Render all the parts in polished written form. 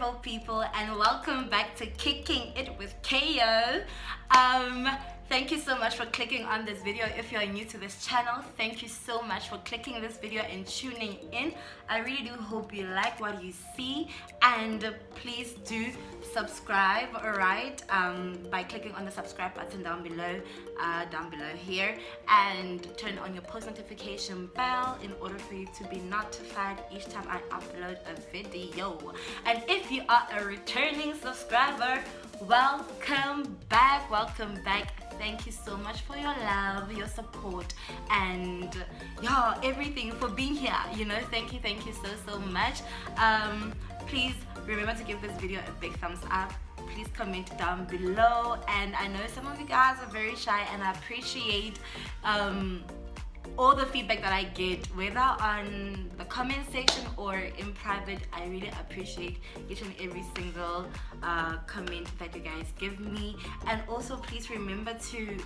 beautiful people, and welcome back to Kicking It with KO. Thank you so much for clicking on this video. If you're new to this channel, thank you so much for clicking this video and tuning in. I really do hope you like what you see, and please do subscribe, alright, by clicking on the subscribe button down below here, and turn on your post notification bell in order for you to be notified each time I upload a video. And if you are a returning subscriber, welcome back. Thank you so much for your love, your support, and everything, for being here. Thank you so much. Please remember to give this video a big thumbs up. Please comment down below, and I know some of you guys are very shy, and I appreciate all the feedback that I get, whether on the comment section or in private. I really appreciate each and every single comment that you guys give me. And also, please remember to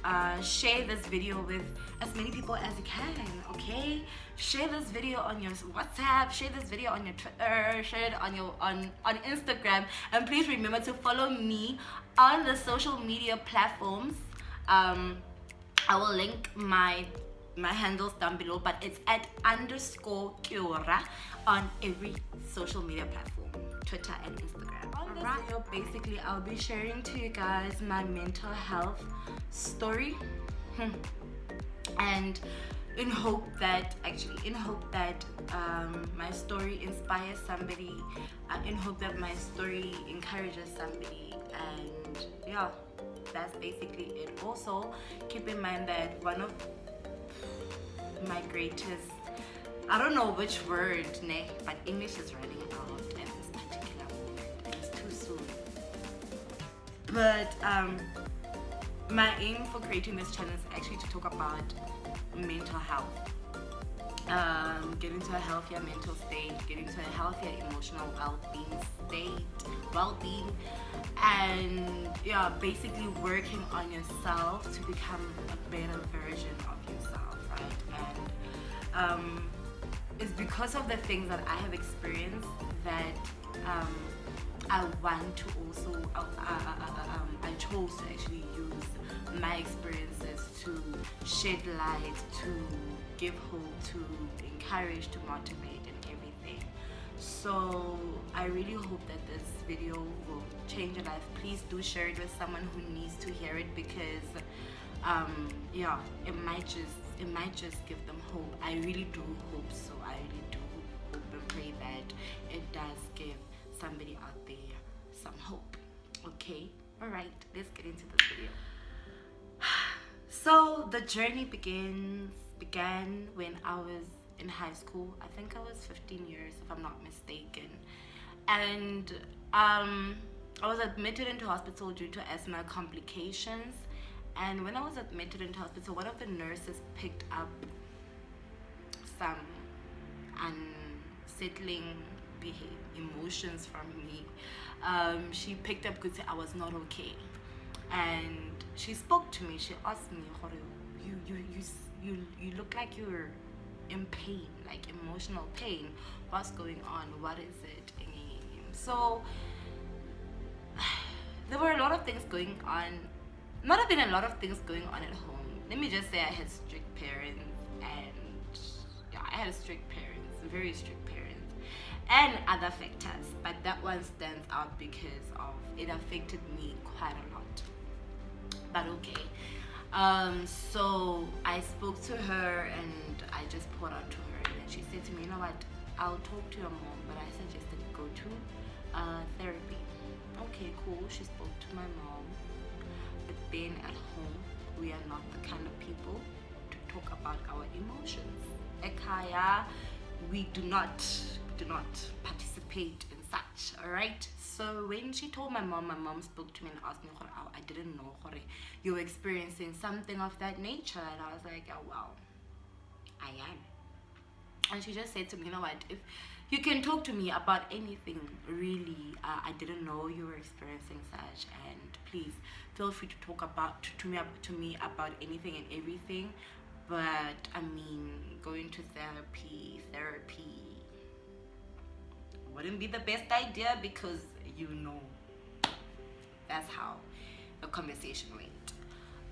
share this video with as many people as you can, okay? Share this video on your WhatsApp, share this video on your Twitter, share it on your on Instagram, and please remember to follow me on the social media platforms. I will link my handles down below, but it's at _Kiora on every social media platform, Twitter and Instagram. On this video, basically, I'll be sharing to you guys my mental health story, and in hope that my story inspires somebody, in hope that my story encourages somebody, and that's basically it. Also, keep in mind that one of my greatest, I don't know which word, but English is running out at this particular moment. It's too soon. But my aim for creating this channel is actually to talk about mental health. Get into a healthier mental state, get into a healthier emotional well-being, and basically working on yourself to become a better version of yourself, right? And it's because of the things that I have experienced that I want to also I chose to actually use my experiences to shed light, to give hope, to encourage, to motivate, and everything. So I really hope that this video will change your life. Please do share it with someone who needs to hear it, because it might just give them hope. I really do hope so. I really do hope and pray that it does give somebody out there some hope. Okay, all right, let's get into this video. So the journey began when I was in high school. I think I was 15 years, if I'm not mistaken, and I was admitted into hospital due to asthma complications. And when I was admitted into hospital, one of the nurses picked up some unsettling emotions from me. She picked up because I was not okay, and she spoke to me. She asked me, you look like you're in pain, like emotional pain. What's going on? What is it? So there were a lot of things going on. Not even a lot of things going on at home. Let me just say I had strict parents, and I had strict parents, very strict parents, and other factors. But that one stands out because of it affected me quite a lot. But okay. So I spoke to her, and I just poured out to her, and then she said to me, you know what, I'll talk to your mom, but I suggested you go to therapy. Okay, cool. She spoke to my mom. But then at home, we are not the kind of people to talk about our emotions. Ekaya, we do not participate in such, alright? So when she told my mom spoke to me and asked me, I didn't know you were experiencing something of that nature. And I was like, oh, well, I am. And she just said to me, you know what, if you can talk to me about anything, really, I didn't know you were experiencing such, and please feel free to talk to me about anything and everything. But I mean, going to therapy wouldn't be the best idea, because you know. That's how the conversation went.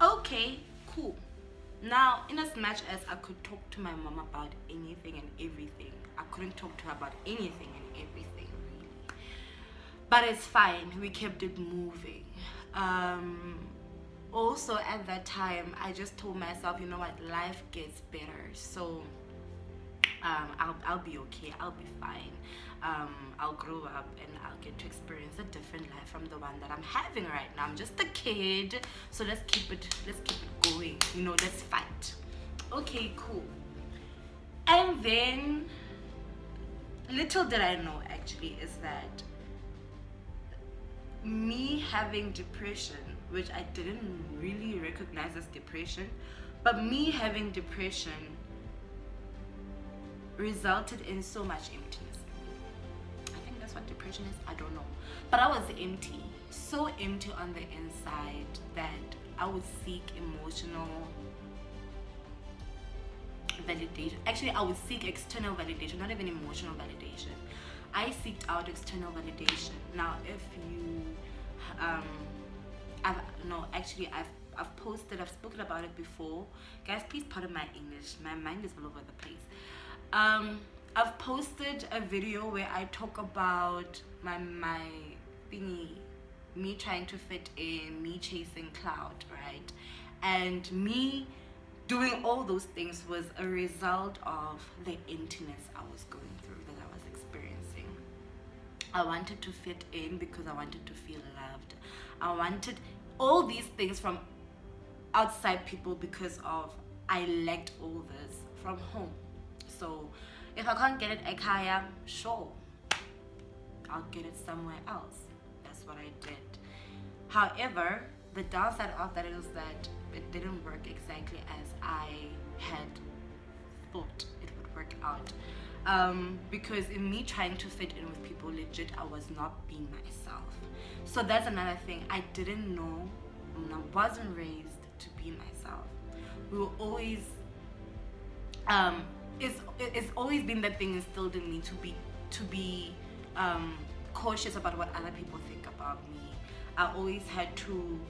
Okay, cool. Now, in as much as I could talk to my mom about anything and everything, I couldn't talk to her about anything and everything, really. But it's fine. We kept it moving. Also, at that time, I just told myself, you know what, life gets better. So, I'll be okay. I'll be fine. I'll grow up and I'll get to experience a different life from the one that I'm having right now. I'm just a kid, so let's keep it going. You know, let's fight. Okay, cool. And then, little did I know actually is that me having depression, which I didn't really recognize as depression, but me having depression resulted in so much emptiness. I think that's what depression is. I don't know. But I was empty. So empty on the inside that I would seek emotional validation. Actually, I would seek external validation, not even emotional validation. I seeked out external validation. Now, if you, I've posted, I've spoken about it before. Guys, please pardon my English. My mind is all over the place. I've posted a video where I talk about my thingy, me trying to fit in, me chasing clout, right? And me doing all those things was a result of the emptiness I was going through, that I was experiencing. I wanted to fit in because I wanted to feel loved. I wanted all these things from outside people because of I lacked all this from home. So if I can't get it at Kaya, sure, I'll get it somewhere else. That's what I did. However, the downside of that is that it didn't work exactly as I had thought it would work out. Because in me trying to fit in with people, legit, I was not being myself. So that's another thing. I didn't know, and I wasn't raised to be myself. We were always, it's always been that thing instilled in me to be cautious about what other people think about me. I always had to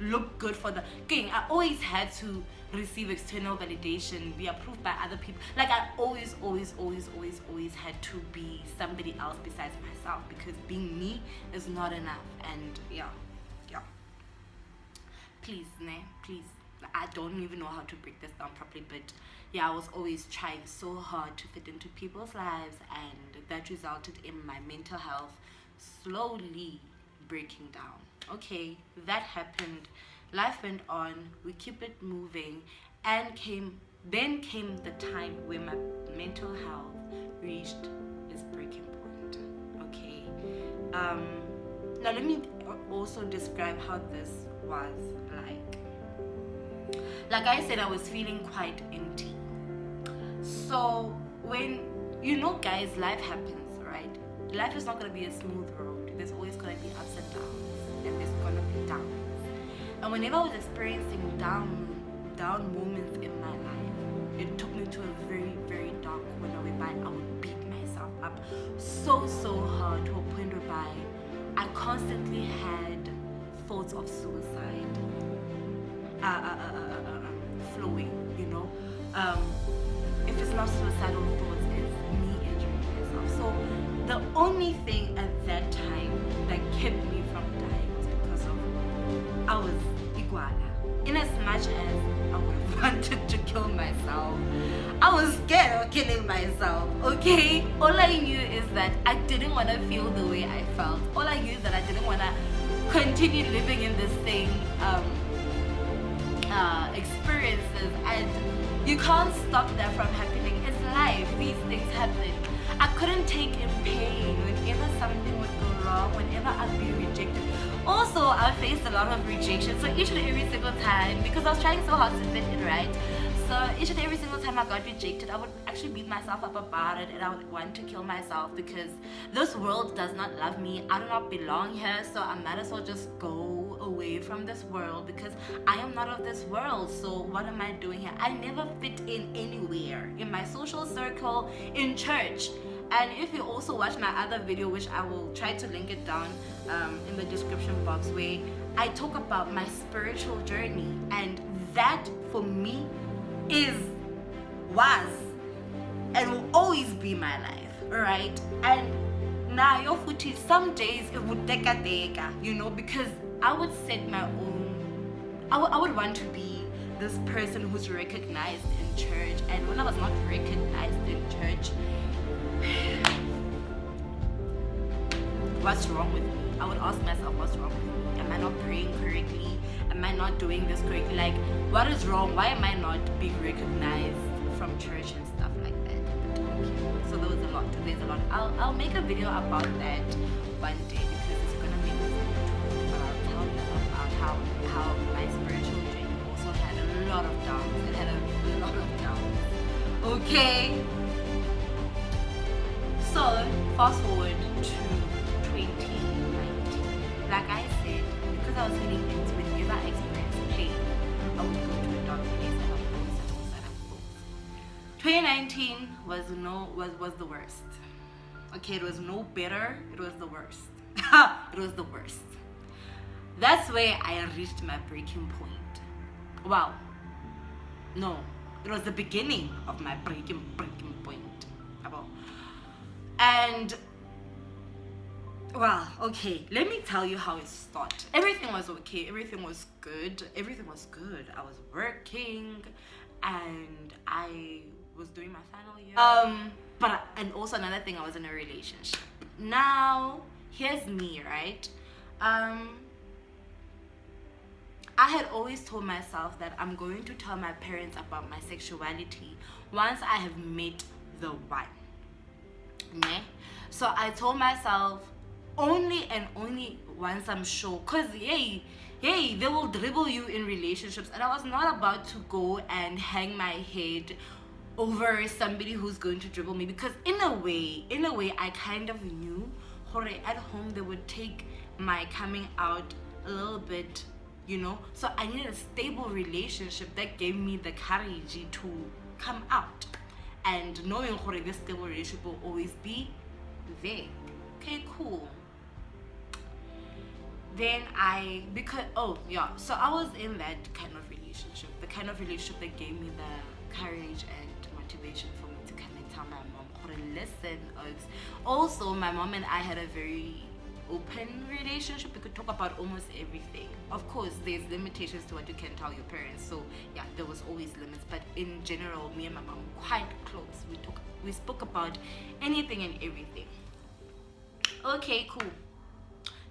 look good for the king. I always had to receive external validation, be approved by other people. Like I always had to be somebody else besides myself, because being me is not enough. And yeah. Please, please. I don't even know how to break this down properly, but yeah, I was always trying so hard to fit into people's lives, and that resulted in my mental health slowly breaking down. Okay, that happened. Life went on. We keep it moving, and then came the time where my mental health reached its breaking point. Okay. Now let me also describe how this was like. Like I said, I was feeling quite empty. So when, you know, guys, life happens, right? Life is not going to be a smooth road. There's always going to be ups and downs, and there's going to be downs. And whenever I was experiencing down moments in my life, it took me to a very, very dark corner whereby I would beat myself up so hard, to a point whereby I constantly had thoughts of suicide flowing, you know. If it's not suicidal thoughts, it's me injuring myself. So the only thing at that time that kept me from dying was because of I was iguana. In as much as I would have wanted to kill myself, I was scared of killing myself. Okay, all I knew is that I didn't want to feel the way I felt. All I knew is that I didn't want to continue living in this thing. Experiences, and you can't stop that from happening. It's life. These things happen. I couldn't take in pain whenever something would go wrong, whenever I'd be rejected. Also, I faced a lot of rejection. So each and every single time, because I was trying so hard to fit in, right? So each and every single time I got rejected, I would actually beat myself up about it, and I would want to kill myself because this world does not love me. I do not belong here, so I might as well just go away from this world because I am not of this world. So what am I doing here? I never fit in anywhere. In my social circle, in church, And if you also watch my other video, which I will try to link it down in the description box, where I talk about my spiritual journey, and that for me was and will always be my life, right? And now your footy, some days it would deka, you know, because I would set my own, I would want to be this person who's recognized in church. And when I was not recognized in church, what's wrong with me? I would ask myself, what's wrong with me? Am I not praying correctly? Am I not doing this correctly? Like, what is wrong? Why am I not being recognized from church and stuff like that? But okay. So there's a lot. I'll make a video about that one day, because it's gonna make me I'll tell you about how my spiritual journey also had a lot of downs. It had a lot of downs. Okay. So fast forward to 2019. Like I said, because I was feeling things, whenever I experienced pain, I would go to a dark place and I would go into suicidal thoughts. 2019 was the worst. Okay, it was no better, it was the worst. It was the worst. That's where I reached my breaking point. Wow. No, it was the beginning of my breaking point. And well, okay, let me tell you how it started. Everything was okay, everything was good. I was working and I was doing my final year. And also another thing, I was in a relationship. Now, here's me, right? I had always told myself that I'm going to tell my parents about my sexuality once I have met the one. Okay? So I told myself only and only once I'm sure, because hey, they will dribble you in relationships, and I was not about to go and hang my head over somebody who's going to dribble me, because in a way I kind of knew at home they would take my coming out a little bit, you know. So I needed a stable relationship that gave me the courage to come out, and knowing this stable relationship will always be there. Okay, cool. Then so I was in that kind of relationship, the kind of relationship that gave me the courage and motivation for me to come and tell my mom, listen, Oaks. Also, my mom and I had a very open relationship. We could talk about almost everything. Of course, there's limitations to what you can tell your parents, so yeah, there was always limits, but in general, me and my mom were quite close. We spoke about anything and everything. Okay, cool.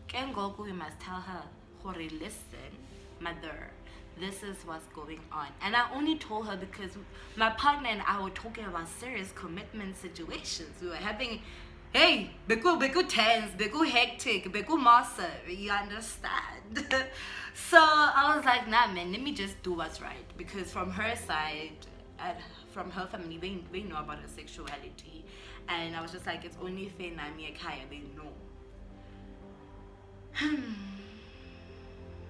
Kengoku, we must tell her, listen, mother, this is what's going on. And I only told her because my partner and I were talking about serious commitment situations. We were having, hey, beku tense, beku hectic, beku massa, you understand? So I was like, nah, man, let me just do what's right. Because from her side, from her family, they know about her sexuality. And I was just like, it's only fair, Nami Akaya, they know.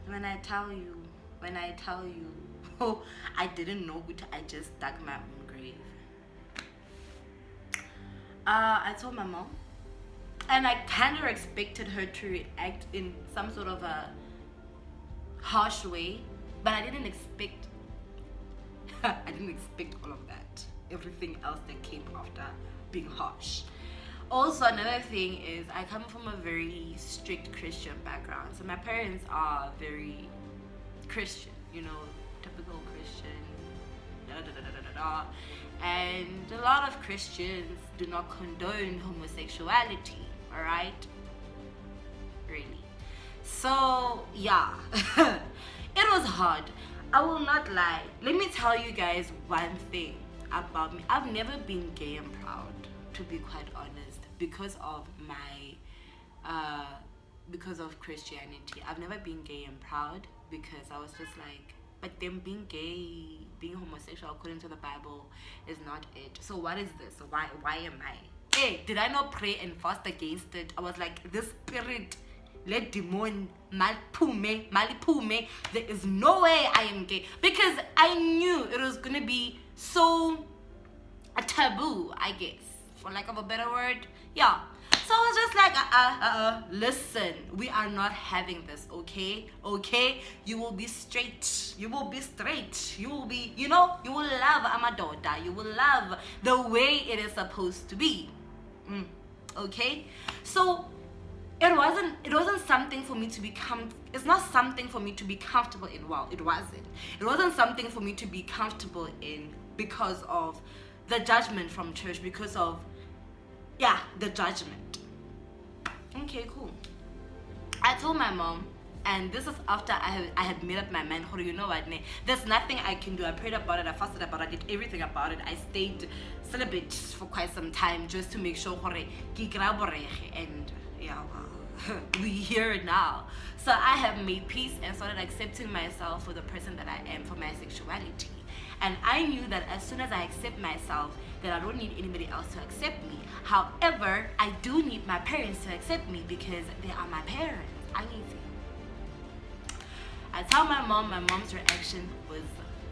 When I tell you, oh, I didn't know what I just dug my own grave. I told my mom, and I kind of expected her to react in some sort of a harsh way, but I didn't expect all of that. Everything else that came after being harsh. Also, another thing is I come from a very strict Christian background. So my parents are very Christian, you know, typical Christian, and a lot of Christians do not condone homosexuality, all right? Really. So, yeah, it was hard. I will not lie. Let me tell you guys one thing about me. I've never been gay and proud, to be quite honest, because of Christianity. I've never been gay and proud because I was just like, but then being gay, being homosexual according to the Bible is not it. So what is this? Why am I? Hey, did I not pray and fast against it? I was like, this spirit, let demon malipume. There is no way I am gay, because I knew it was gonna be so a taboo, I guess, for lack of a better word. Yeah. So I was just like, listen, we are not having this, okay? Okay? You will be straight. You will be straight. You will be, you will love Amadoda. You will love the way it is supposed to be. Okay? So it wasn't something for me to become, it's not something for me to be comfortable in. Well, it wasn't. It wasn't something for me to be comfortable in because of the judgment from church, because of, the judgment. Okay, cool. I told my mom, and this is after I had made up my mind, you know what, there's nothing I can do. I prayed about it, I fasted about it, I did everything about it. I stayed celibate for quite some time just to make sure, and we here now. So I have made peace and started accepting myself for the person that I am, for my sexuality. And I knew that as soon as I accept myself, that I don't need anybody else to accept me. However, I do need my parents to accept me because they are my parents. I need to. I tell my mom's reaction was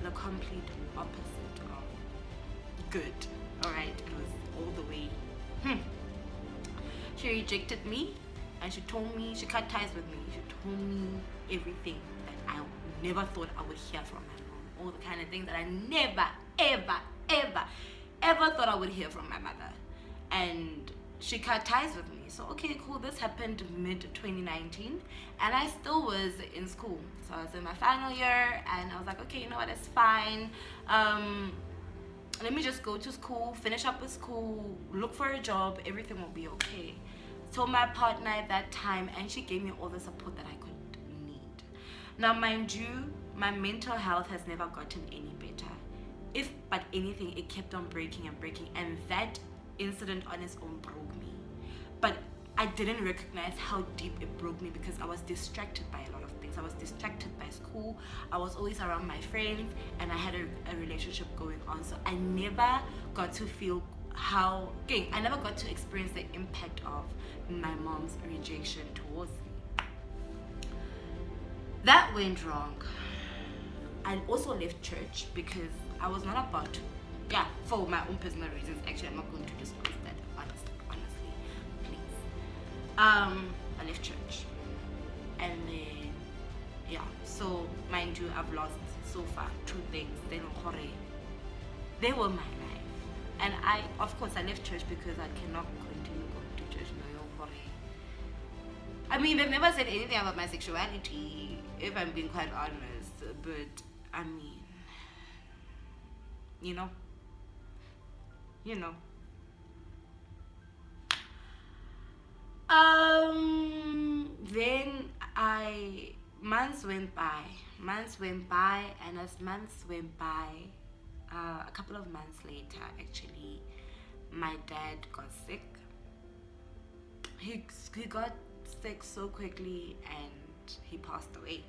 the complete opposite of good. Alright, it was all the way. She rejected me, and she cut ties with me. She told me everything that I never thought I would hear from my mom. All the kind of things that I never, ever thought I would hear from my mother. And she cut ties with me. So okay, cool. This happened mid-2019, and I still was in school. So I was in my final year, and I was like, okay, you know what, it's fine. Let me just go to school, finish up with school, look for a job, everything will be okay. Told my partner at that time, and she gave me all the support that I could need. Now, mind you, my mental health has never gotten any better. If but anything, it kept on breaking, and that incident on its own broke me. But I didn't recognize how deep it broke me because I was distracted by a lot of things. I was distracted by school, I was always around my friends, and I had a relationship going on. So I never got to feel I never got to experience the impact of my mom's rejection towards me. That went wrong. I also left church because I was not about to, for my own personal reasons. Actually, I'm not going to disclose that, honestly, please. I left church, and then, so mind you, I've lost so far 2 things. They were my life. And of course, I left church because I cannot continue going to church. I mean, they've never said anything about my sexuality, if I'm being quite honest. But, I mean, you know. Then months went by, and as months went by, a couple of months later, actually, my dad got sick. He got sick so quickly, and he passed away.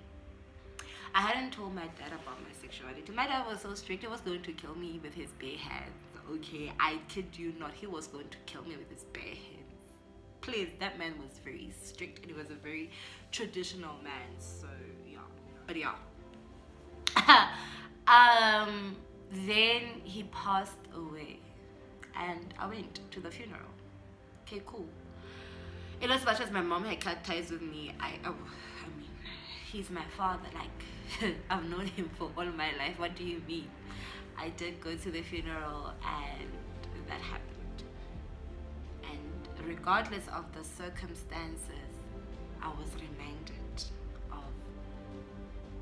I hadn't told my dad about my sexuality. My dad was so strict, he was going to kill me with his bare hands. Okay, I kid you not, he was going to kill me with his bare hands. Please, that man was very strict, and he was a very traditional man. So then he passed away, and I went to the funeral. Okay, cool. In as much as my mom had cut ties with me, I mean, he's my father. Like, I've known him for all my life. What do you mean? I did go to the funeral, and that happened. And regardless of the circumstances, I was reminded of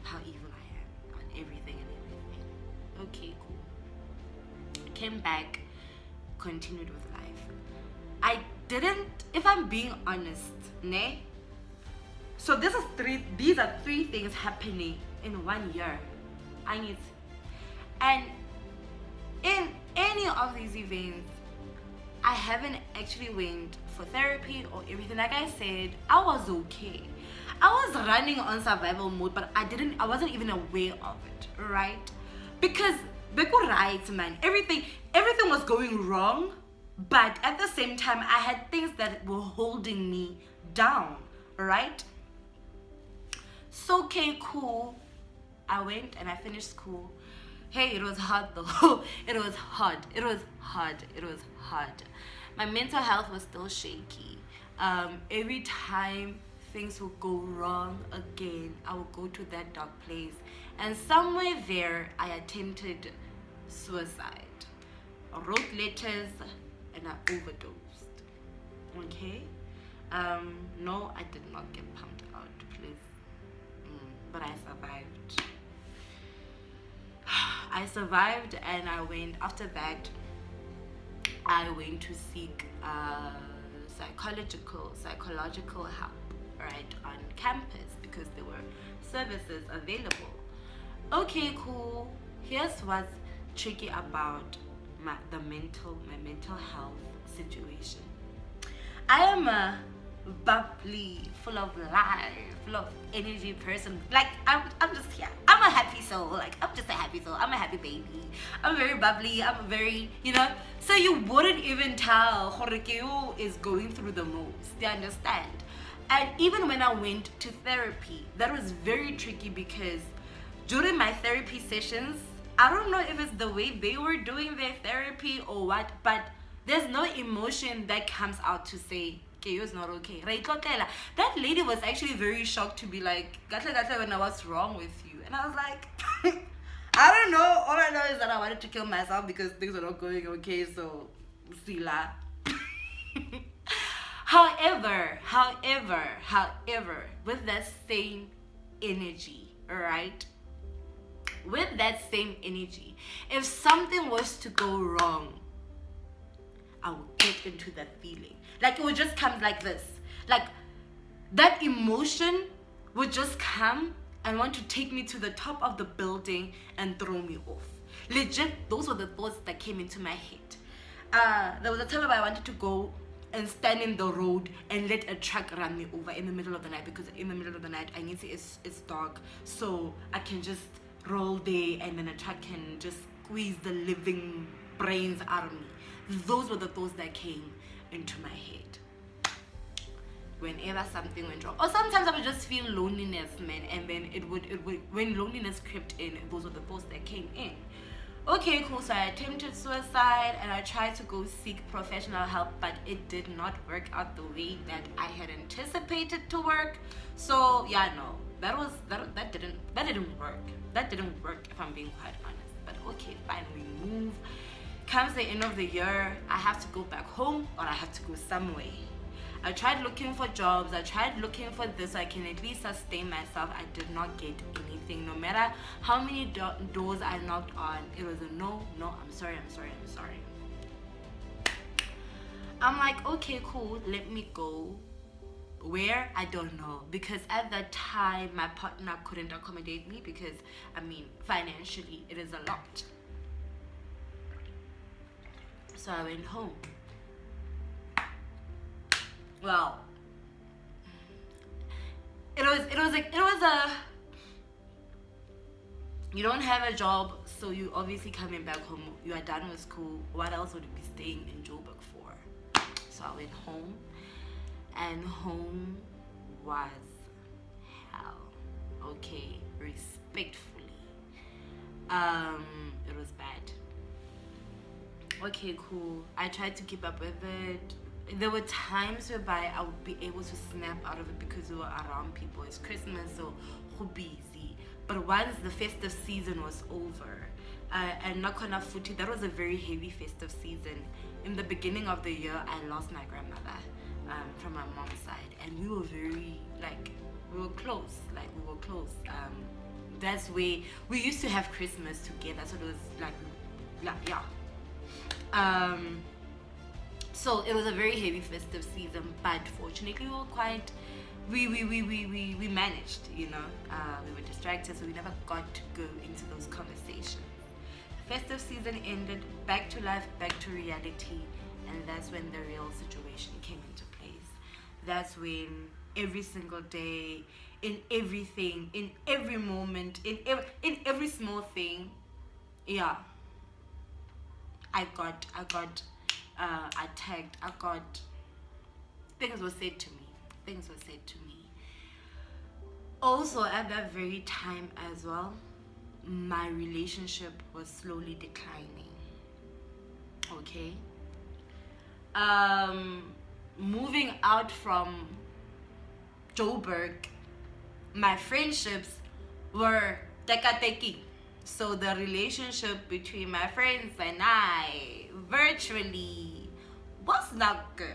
how evil I am on everything and everything. Okay, cool. Came back, continued with life. I didn't, if I'm being honest, so these are three things happening in 1 year. And in any of these events, I haven't actually went for therapy or everything. Like I said, I was okay. I was running on survival mode, but I wasn't even aware of it, right? Because right, man, everything was going wrong, but at the same time, I had things that were holding me down, right? So, okay, cool. I went and I finished school. Hey, it was hard though. It was hard. my mental health was still shaky. Every time things would go wrong again, I would go to that dark place, and somewhere there I attempted suicide. I wrote letters and I overdosed. Okay? No, I did not get pumped out, please. But I survived. I survived, and I went, after that, I went to seek psychological help, right, on campus, because there were services available. Okay, cool. Here's what's tricky about my mental health situation. I am a bubbly, full of life, full of energy person. Like, I'm just here. I'm a happy soul. Like, I'm just a happy soul. I'm a happy baby. I'm very bubbly. I'm very, so you wouldn't even tell Horekeo is going through the most. You understand? And even when I went to therapy, that was very tricky, because during my therapy sessions, I don't know if it's the way they were doing their therapy or what, but there's no emotion that comes out to say, Keyo is not okay. Right? That lady was actually very shocked to be like, Gatle, when I was wrong with you. And I was like, I don't know. All I know is that I wanted to kill myself because things were not going okay. So, Sila. However, with that same energy, right? With that same energy, if something was to go wrong, I would get into that feeling. Like, it would just come like this. Like, that emotion would just come and want to take me to the top of the building and throw me off. Legit, those were the thoughts that came into my head. There was a time where I wanted to go and stand in the road and let a truck run me over in the middle of the night, because in the middle of the night, I need to, it's dark, so I can just roll there and then a truck can just squeeze the living brains out of me. Those were the thoughts that came into my head whenever something went wrong. Or sometimes I would just feel loneliness, man, and then it would when loneliness crept in, those were the thoughts that came in. Okay, cool. So I attempted suicide and I tried to go seek professional help, but it did not work out the way that I had anticipated to work. So yeah, no, that didn't work. That didn't work, if I'm being quite honest. But okay, fine, we move. Comes the end of the year, I have to go back home or I have to go somewhere. I tried looking for jobs, I tried looking for this so I can at least sustain myself. I did not get anything. No matter how many doors I knocked on, it was a no, I'm sorry. I'm like, okay, cool, let me go. Where? I don't know, because at that time my partner couldn't accommodate me, because financially it is a lot. So I went home. Well, it was a you don't have a job, so you obviously coming back home. You are done with school. What else would you be staying in Joburg for? So I went home, and home was hell. Okay, respectfully. It was bad. Okay, cool. I tried to keep up with it. There were times whereby I would be able to snap out of it because we were around people. It's Christmas, so who busy. But once the festive season was over, and Nakona Futi, that was a very heavy festive season. In the beginning of the year, I lost my grandmother from my mom's side, and we were we were close. That's where we used to have Christmas together, so it was yeah. So it was a very heavy festive season, but fortunately we managed, we were distracted, so we never got to go into those conversations. Festive season ended, back to life, back to reality, and that's when the real situation came into place. That's when every single day, in everything, in every moment, in every small thing, I got attacked. Things were said to me. Also, at that very time as well, my relationship was slowly declining. Okay. moving out from Joburg, my friendships were teka-teki. So the relationship between my friends and I virtually was not good.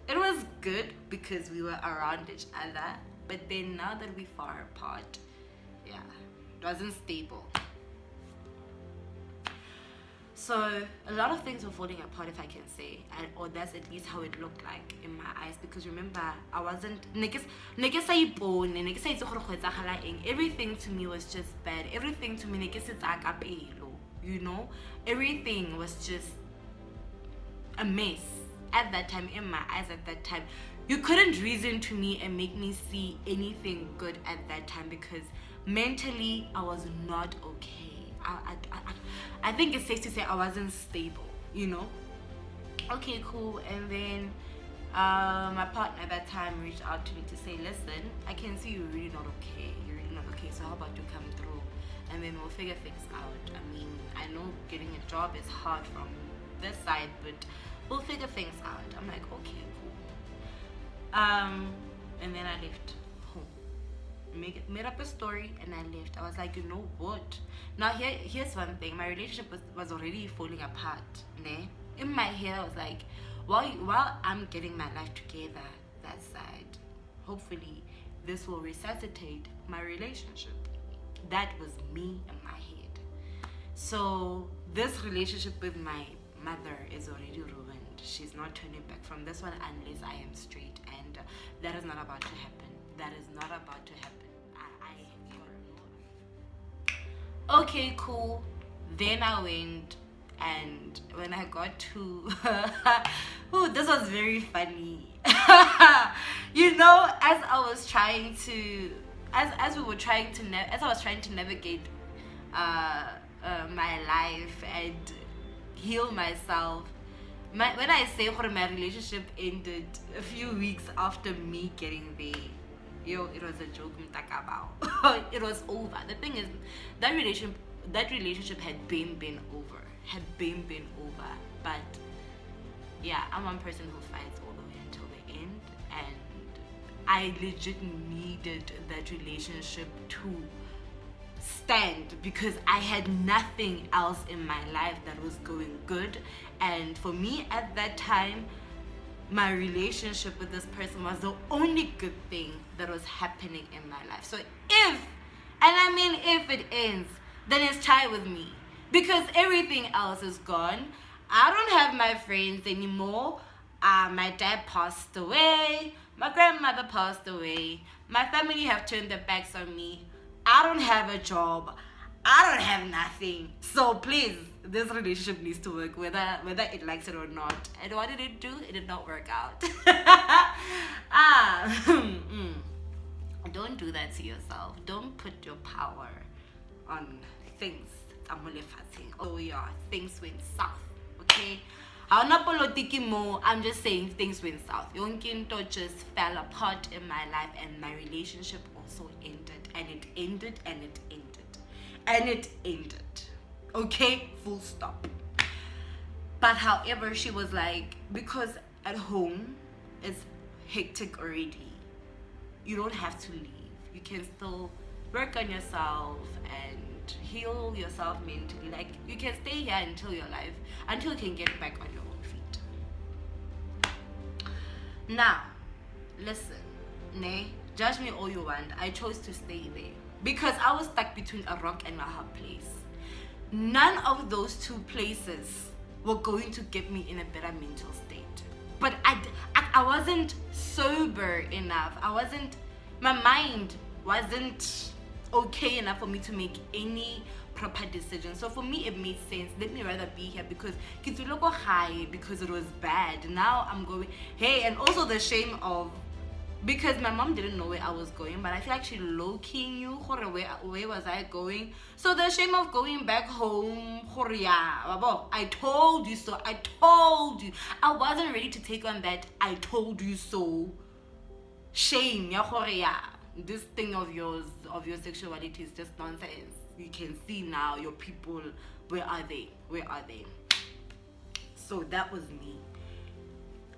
It was good because we were around each other, but then now that we're far apart, yeah, it wasn't stable. So a lot of things were falling apart, if I can say, or that's at least how it looked like in my eyes. Because remember, I wasn't everything to me was just bad. Everything to me, you know, everything was just a mess at that time in my eyes. At that time, you couldn't reason to me and make me see anything good at that time because mentally I was not okay. I think it's safe to say I wasn't stable, you know. Okay, cool. And then my partner at that time reached out to me to say, listen, I can see you're really not okay. You're really not okay. So how about you come through and then we'll figure things out. I mean, I know getting a job is hard from this side, but we'll figure things out. I'm like, okay, cool. And then I left home. Made up a story and I left. I was like, you know what? Now here's one thing. My relationship was already falling apart. Ne? In my head, I was like, while I'm getting my life together, that side, hopefully this will resuscitate my relationship. That was me in my head. So this relationship with my mother is already ruined. She's not turning back from this one unless I am straight, and that is not about to happen. That is not about to happen. Okay, cool. Then I went, and when I got to oh, this was very funny. You know, as I was trying to as we were trying to as I was trying to navigate my life and heal myself, when I say my relationship ended a few weeks after me getting there. Yo, it was a joke, mtakabao. It was over. The thing is, that relationship had been over. But yeah, I'm one person who fights all the way until the end, and I legit needed that relationship to stand because I had nothing else in my life that was going good. And for me at that time, my relationship with this person was the only good thing that was happening in my life. So if it ends, then it's tied with me because everything else is gone. I don't have my friends anymore. My dad passed away. My grandmother passed away. My family have turned their backs on me. I don't have a job. I don't have nothing. So please, this relationship needs to work, whether it likes it or not. And what did it do? It did not work out. Don't do that to yourself. Don't put your power on things. Oh yeah, things went south. Okay? I'm just saying things went south. Yonkinto just fell apart in my life, and my relationship also ended. And it ended, and it ended. And it ended. Okay? Full stop. But however, she was like, because at home it's hectic already, you don't have to leave. You can still work on yourself and heal yourself mentally. Like, you can stay here until your life, until you can get back on your own feet. Now, listen, judge me all you want. I chose to stay there because I was stuck between a rock and a hard place. None of those two places were going to get me in a better mental state. But I wasn't sober enough. My mind wasn't okay enough for me to make any proper decision. So for me, it made sense. Let me rather be here because Kituloko high because it was bad. Now I'm going, hey, and also the shame of, because my mom didn't know where I was going, but I feel like she low-key knew where was I going. So the shame of going back home, I told you so. I told you. I wasn't ready to take on that I told you so shame. This thing of yours, of your sexuality is just nonsense. You can see now your people, where are they? So that was me.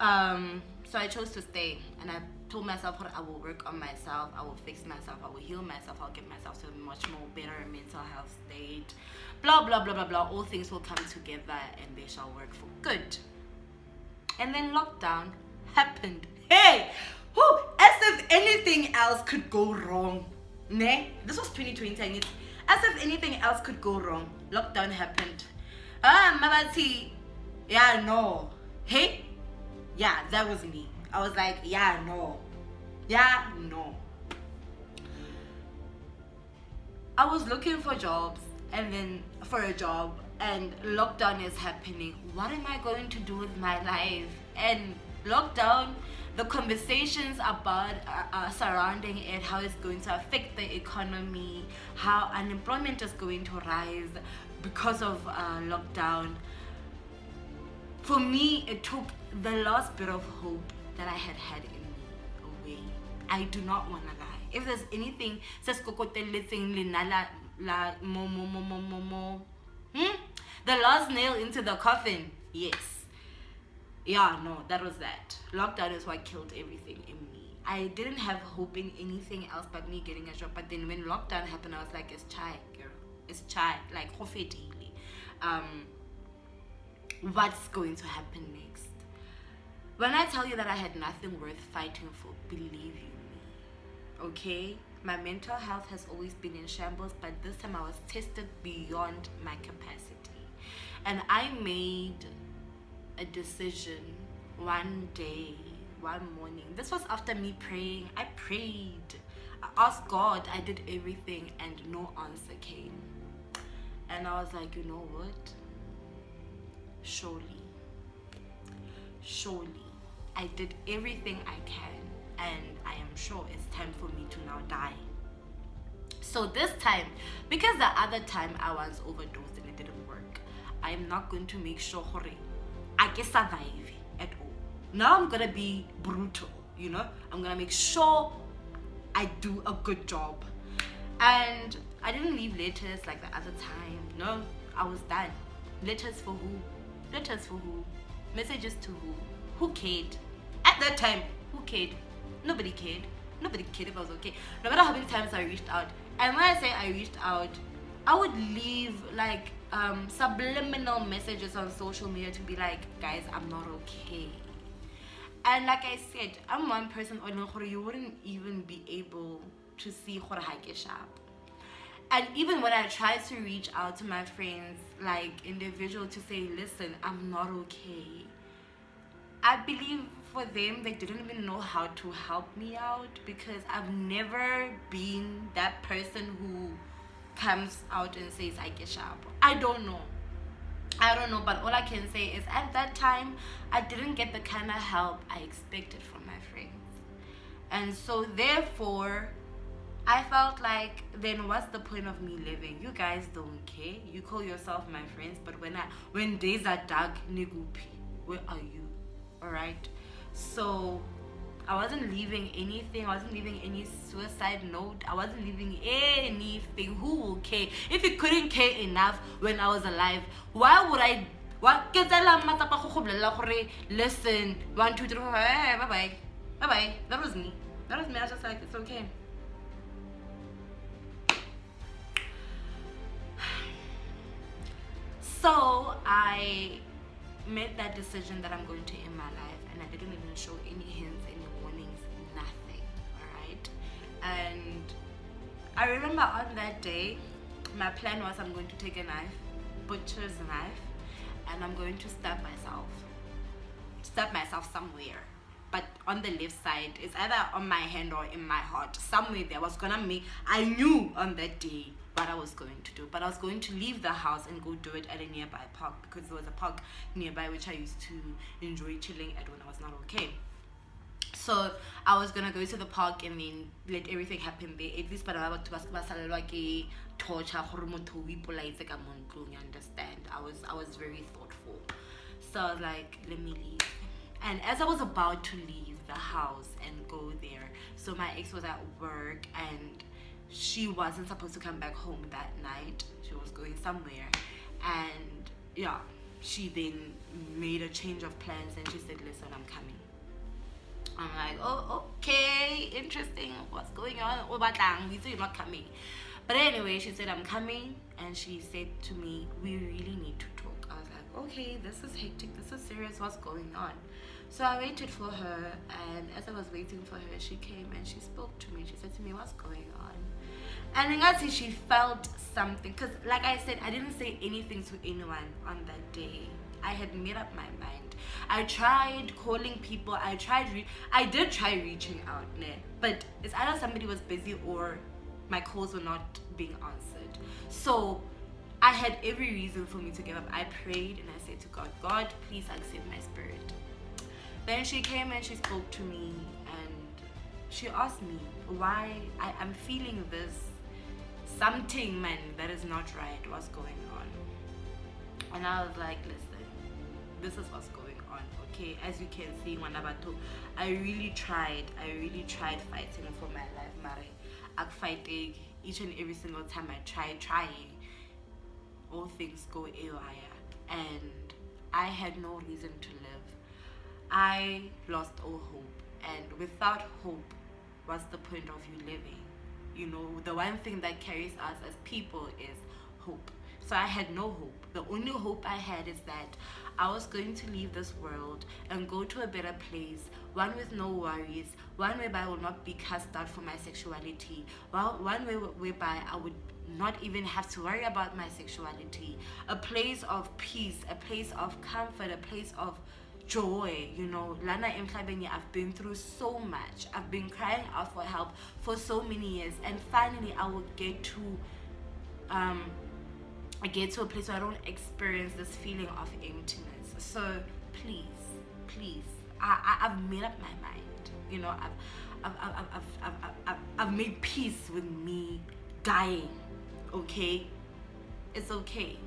So I chose to stay, and I told myself I will work on myself, I will fix myself, I will heal myself, I'll get myself to a much more better mental health state, blah blah blah blah blah. All things will come together and they shall work for good. And then lockdown happened. Hey, whoo, as if anything else could go wrong. Ne? This was 2020, and it's as if anything else could go wrong. Lockdown happened. Mabati, yeah, no. Hey, yeah, that was me. I was like, yeah, no. Yeah, no. I was looking for jobs, and then for a job, and lockdown is happening. What am I going to do with my life? And lockdown, the conversations about surrounding it, how it's going to affect the economy, how unemployment is going to rise because of lockdown. For me, it took the last bit of hope that I had in me away. I do not want to lie. If there's anything, the last nail into the coffin, yes. Yeah, no, that was that. Lockdown is what killed everything in me. I didn't have hope in anything else but me getting a job. But then when lockdown happened, I was like, it's chai, girl. It's chai. Like, what's going to happen next? When I tell you that I had nothing worth fighting for, believe you me. Okay? My mental health has always been in shambles, but this time I was tested beyond my capacity. And I made a decision one day, one morning. This was after me praying. I prayed. I asked God. I did everything and no answer came. And I was like, you know what? Surely, I did everything I can, and I am sure it's time for me to now die. So this time, because the other time I was overdosed and it didn't work, I am not going to make sure I can survive at all. Now I'm gonna be brutal, you know? I'm gonna make sure I do a good job. And I didn't leave letters like the other time. No, I was done. Letters for who? Letters for who? Messages to who? Who cared? At that time, who cared? Nobody cared. Nobody cared if I was okay. No matter how many times I reached out. And when I say I reached out, I would leave like subliminal messages on social media to be like, guys, I'm not okay. And like I said, I'm one person you wouldn't even be able to see sharp. And even when I tried to reach out to my friends, like individual, to say, listen, I'm not okay, I believe for them, they didn't even know how to help me out, because I've never been that person who comes out and says, I get sharp. I don't know, but all I can say is at that time, I didn't get the kind of help I expected from my friends. And so therefore, I felt like, then what's the point of me living? You guys don't care. You call yourself my friends, but when days are dark, nigupi, where are you? Alright? So I wasn't leaving anything. I wasn't leaving any suicide note. I wasn't leaving anything. Who will care? If you couldn't care enough when I was alive, why would I? Listen, 1, 2, 3, 4, bye bye. Bye bye. That was me. I was just like, it's okay. So I made that decision that I'm going to end my life, and I didn't even show any hints, any warnings, nothing. Alright? And I remember on that day, my plan was I'm going to take a knife, butcher's knife, and I'm going to stab myself somewhere. But on the left side, it's either on my hand or in my heart. Somewhere there was gonna make, I knew on that day what I was going to do. But I was going to leave the house and go do it at a nearby park, because there was a park nearby which I used to enjoy chilling at when I was not okay. So I was gonna go to the park and then let everything happen there. At least, but I torture, you understand? I was very thoughtful. So I was like, let me leave. And as I was about to leave the house and go there, so my ex was at work and she wasn't supposed to come back home that night. She was going somewhere. And yeah, she then made a change of plans and she said, listen, I'm coming. I'm like, oh, okay, interesting. What's going on? Oh, batang, we say you're not coming. But anyway, she said, I'm coming. And she said to me, we really need to talk. I was like, okay, this is hectic. This is serious. What's going on? So I waited for her. And as I was waiting for her, she came and she spoke to me. She said to me, what's going on? And then she felt something. Because like I said, I didn't say anything to anyone on that day. I had made up my mind. I tried calling people. I did try reaching out, but it's either somebody was busy or my calls were not being answered. So I had every reason for me to give up. I prayed and I said to God, God, please accept my spirit. Then she came and she spoke to me and she asked me why I'm feeling this something, man, that is not right. What's going on? And I was like, listen, this is what's going on, okay? As you can see, Wanabatu, I really tried fighting for my life, Mare. I fighting each and every single time I trying. All things go haywire, and I had no reason to live. I lost all hope, and without hope, what's the point of you living? You know, the one thing that carries us as people is hope. So I had no hope. The only hope I had is that I was going to leave this world and go to a better place, one with no worries, one whereby I will not be cast out for my sexuality, one whereby I would not even have to worry about my sexuality, a place of peace, a place of comfort, a place of joy. You know, Lana Emhlabeni, I've been through so much. I've been crying out for help for so many years, and finally I will get to a place where I don't experience this feeling of emptiness. So please, I've made up my mind. You know, I've made peace with me dying. Okay, it's okay.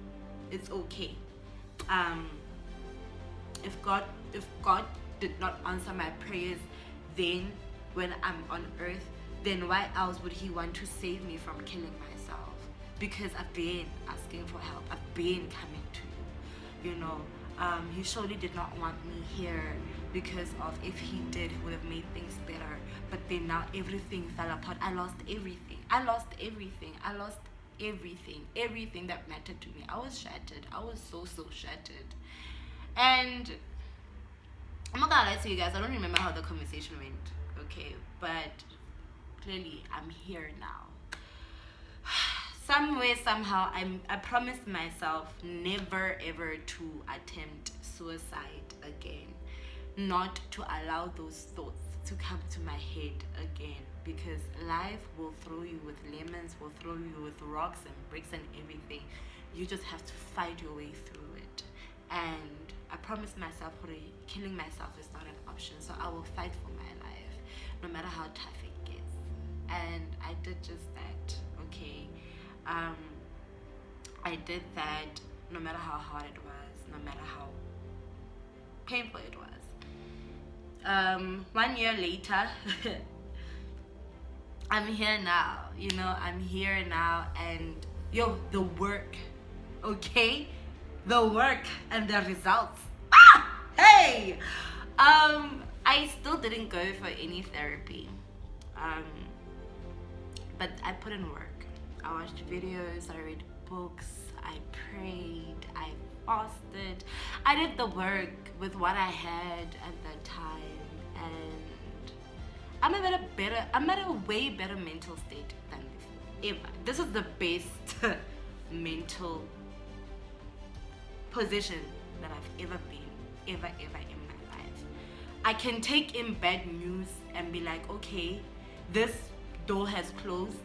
If God did not answer my prayers then when I'm on earth, then why else would He want to save me from killing myself? Because I've been asking for help. I've been coming to you. You know, He surely did not want me here, because of if He did, He would have made things better. But then now everything fell apart. I lost everything. Everything that mattered to me. I was shattered. I was so shattered. And I'm not gonna lie to you guys, I don't remember how the conversation went, okay? But clearly I'm here now. Somewhere, somehow, I promised myself never ever to attempt suicide again. Not to allow those thoughts to come to my head again, because life will throw you with lemons, will throw you with rocks and bricks and everything. You just have to fight your way through it. And I promised myself killing myself is not an option, so I will fight for my life no matter how tough it gets. And I did just that, okay? I did that no matter how hard it was, no matter how painful it was. 1 year later, I'm here now, you know, I'm here now, and the work, okay? The work and the results. Hey! I still didn't go for any therapy. But I put in work. I watched videos, I read books, I prayed, I fasted. I did the work with what I had at that time, and I'm at a way better mental state than before. Ever. This is the best mental position that I've ever been, ever in my life. I can take in bad news and be like, okay, this door has closed.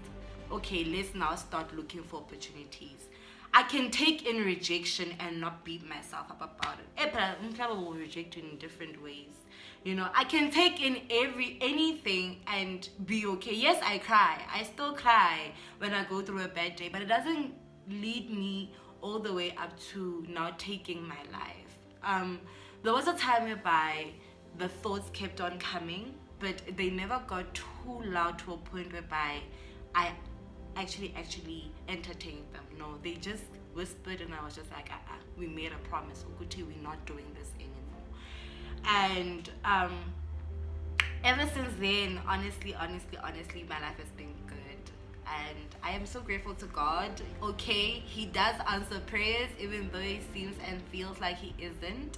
Okay, let's now start looking for opportunities. I can take in rejection and not beat myself up about it. People will reject you in different ways. You know, I can take in anything and be okay. Yes, I cry. I still cry when I go through a bad day, but it doesn't lead me all the way up to now taking my life. There was a time whereby the thoughts kept on coming, but they never got too loud to a point whereby I actually entertain them. No, they just whispered, and I was just like, we made a promise, Ukuti, we're not doing this anymore. And ever since then, honestly, my life has been good. And I am so grateful to God. Okay, He does answer prayers, even though it seems and feels like He isn't.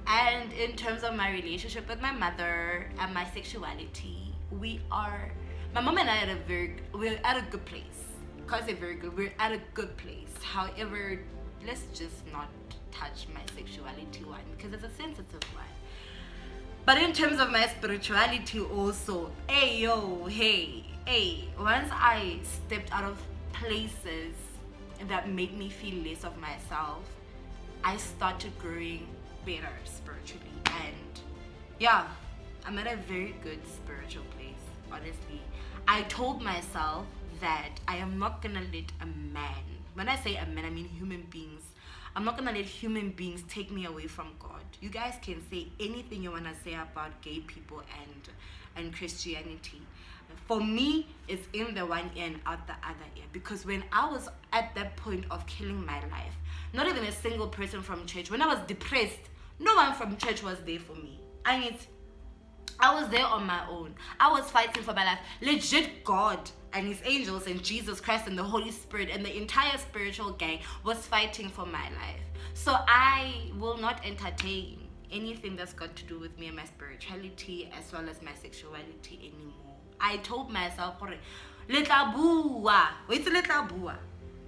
And in terms of my relationship with my mother and my sexuality, my mom and I we're at a good place. Can't say very good, we're at a good place. However, let's just not touch my sexuality one, because it's a sensitive one. But in terms of my spirituality also, hey, once I stepped out of places that made me feel less of myself, I started growing better spiritually. And yeah, I'm at a very good spiritual place, honestly. I told myself that I am not gonna let a man, when I say a man, I mean human beings, I'm not gonna let human beings take me away from God. You guys can say anything you wanna say about gay people and Christianity. For me, it's in the one ear and out the other ear. Because when I was at that point of killing my life, not even a single person from church, when I was depressed, no one from church was there for me. I was there on my own. I was fighting for my life. Legit, God and His angels and Jesus Christ and the Holy Spirit and the entire spiritual gang was fighting for my life. So I will not entertain anything that's got to do with me and my spirituality as well as my sexuality anymore. I told myself,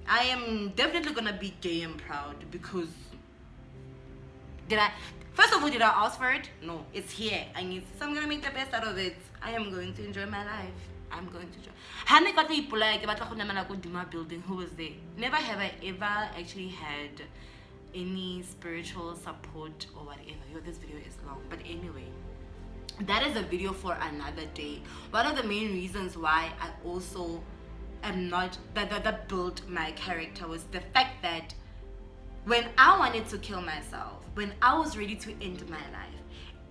I am definitely gonna be gay and proud, because first of all, did I ask for it? No, it's here. So I'm gonna make the best out of it. I am going to enjoy my life. I'm going to enjoy. Building, who was there? Never have I ever actually had any spiritual support or whatever. This video is long, but anyway, that is a video for another day. One of the main reasons why I also am not that built my character was the fact that when I wanted to kill myself, when I was ready to end my life,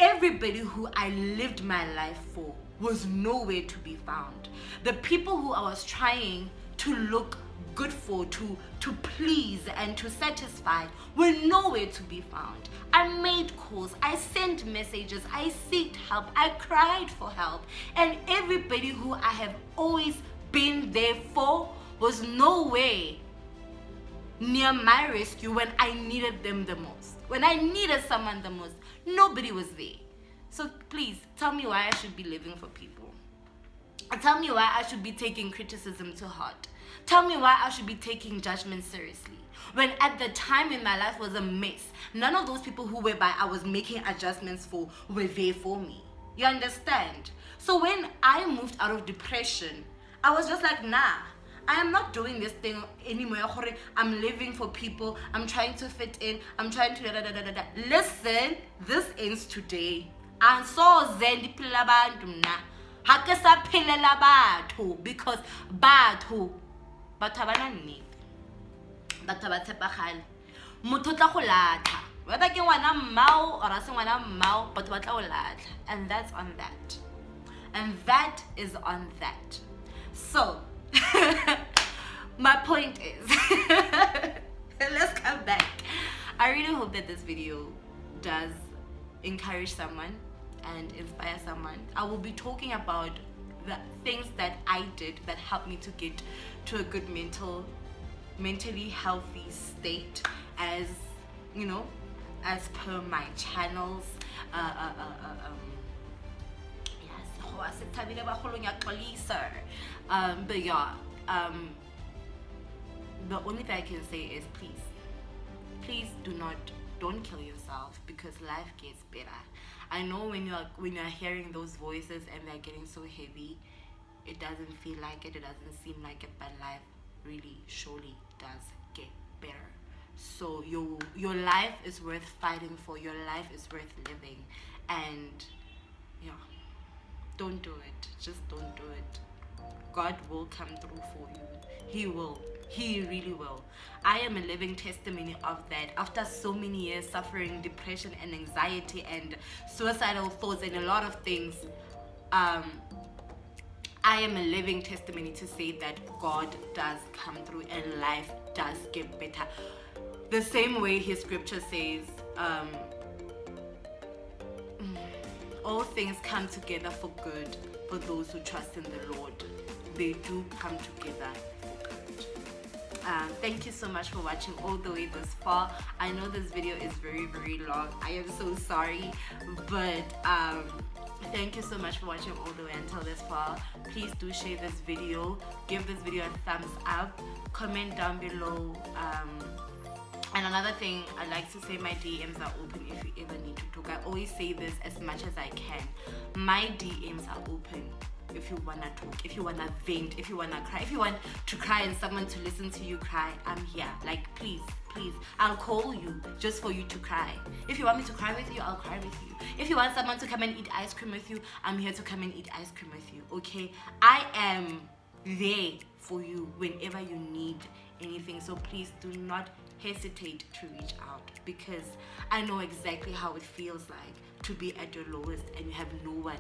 everybody who I lived my life for was nowhere to be found. The people who I was trying to look good for, to please and to satisfy, were nowhere to be found. I made calls, I sent messages, I sought help, I cried for help, and everybody who I have always been there for was nowhere near my rescue when I needed them the most. When I needed someone the most, nobody was there. So please, tell me why I should be living for people. Tell me why I should be taking criticism to heart. Tell me why I should be taking judgment seriously. When at the time in my life was a mess, none of those people who whereby I was making adjustments for were there for me. You understand? So when I moved out of depression, I was just like, nah, I am not doing this thing anymore. I'm living for people. I'm trying to fit in. I'm trying to da. Listen, this ends today. And so zendipila bantu mna. Hakesa philela batho, because batho abana nnete. Batho ba tshepagale. Motho tla go latlha. Whether ke ngwana mmao or a se ngwana mmao, batho ba tla go latlha. And that's on that. And that is on that. So, my point is, let's come back. I really hope that this video does encourage someone and inspire someone. I will be talking about the things that I did that helped me to get to a good mentally healthy state, as you know, as per my channels. But yeah, the only thing I can say is please don't kill yourself, because life gets better. I know when you're hearing those voices and they're getting so heavy, it doesn't feel like it doesn't seem like it, but life really surely does get better. So your life is worth fighting for, your life is worth living, and yeah, don't do it. Just don't do it. God will come through for you. He will. He really will. I am a living testimony of that. After so many years suffering depression and anxiety and suicidal thoughts and a lot of things, I I am a living testimony to say that God does come through and life does get better. The same way his scripture says, all things come together for good for those who trust in the Lord. They do come together for good. Thank you so much for watching all the way this far. I know this video is very, very long. I am so sorry, but thank you so much for watching all the way until this far. Please do share this video, give this video a thumbs up, comment down below. And another thing, I like to say my DMs are open if you ever need to talk. I always say this as much as I can. My DMs are open if you wanna talk, if you wanna vent, if you wanna cry, if you want to cry and someone to listen to you cry, I'm here. Like, please, I'll call you just for you to cry. If you want me to cry with you, I'll cry with you. If you want someone to come and eat ice cream with you, I'm here to come and eat ice cream with you, okay? I am there for you whenever you need anything. So please do not hesitate to reach out, because I know exactly how it feels like to be at your lowest and you have no one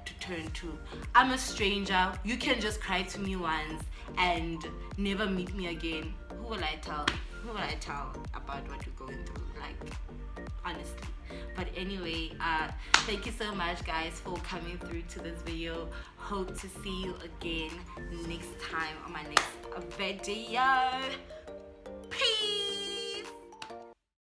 to turn to. I'm a stranger. You can just cry to me once and never meet me again. Who will I tell? Who will I tell about what you're going through? Like, honestly. But anyway, thank you so much guys for coming through to this video. Hope to see you again next time on my next video.